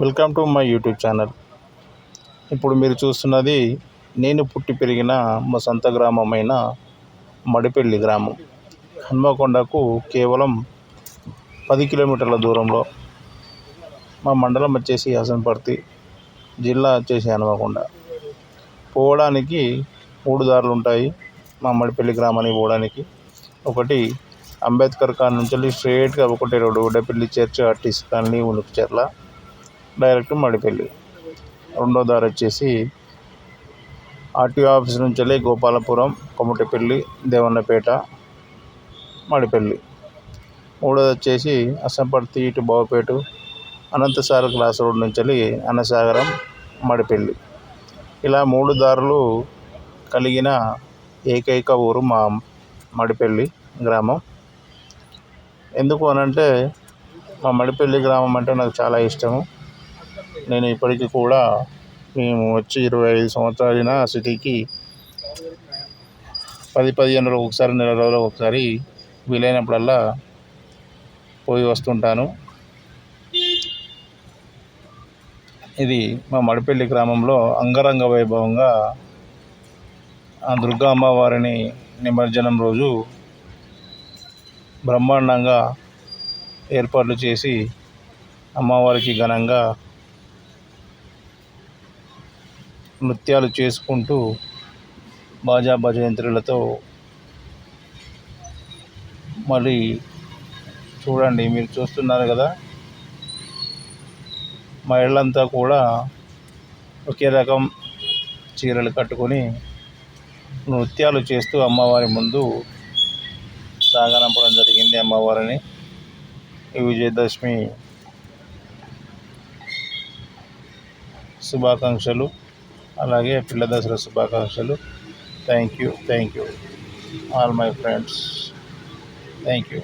Welcome to my YouTube channel. ఇప్పుడు మీరు చూస్తున్నది నేను పుట్టి పెరిగిన మా సొంత గ్రామమైన మడిపెల్లి గ్రామం. హన్మకొండకు కేవలం 10 కిలోమీటర్ల దూరంలో. మా మండలం వచ్చేసి హసన్పర్తి, జిల్లా వచ్చేసి హన్మకొండ. పోవడానికి 3 దారులు ఉంటాయి మా మడిపెల్లి గ్రామానికి పోవడానికి. ఒకటి అంబేద్కర్ కాలనీ నుంచి స్ట్రైట్గా ఒకటే road, Udapalli church, RTC colony, Unukucherla, direct Madipelli. రెండో దారి వచ్చేసి ఆర్టీఓ ఆఫీస్ నుంచి వెళ్ళి గోపాలపురం, కొమటిపల్లి, దేవన్నపేట, మడిపెల్లి. మూడోది వచ్చేసి అసంపర్తి ఇటు బావపేట, అనంతసాగర్ క్లాస్ రోడ్ నుంచి వెళ్ళి అన్నసాగరం, మడిపెల్లి. ఇలా 3 దారులు కలిగిన ఏకైక ఊరు మా మడిపెల్లి గ్రామం. ఎందుకు అనంటే మా మడిపెల్లి గ్రామం అంటే నాకు చాలా ఇష్టము. నేను ఇప్పటికీ కూడా మేము వచ్చి 25 సంవత్సరాలైన సిటీకి 10-15 రోజులకు ఒకసారి, నెల రోజులకు ఒకసారి వీలైనప్పుడల్లా పోయి వస్తుంటాను. ఇది మా మడిపెల్లి గ్రామంలో అంగరంగ వైభవంగా దుర్గా అమ్మవారిని నిమజ్జనం రోజు బ్రహ్మాండంగా ఏర్పాట్లు చేసి అమ్మవారికి ఘనంగా నృత్యాలు చేసుకుంటూ బాజా భజంత్రులతో మళ్ళీ చూడండి, మీరు చూస్తున్నారు కదా, మహిళలంతా కూడా ఒకే రకం చీరలు కట్టుకొని నృత్యాలు చేస్తూ అమ్మవారి ముందు సాగనంపడం జరిగింది. అమ్మవారిని ఈ విజయదశమి శుభాకాంక్షలు, అలాగే పిల్ల దసరా శుభాకాంక్షలు. Thank you all my friends. Thank you.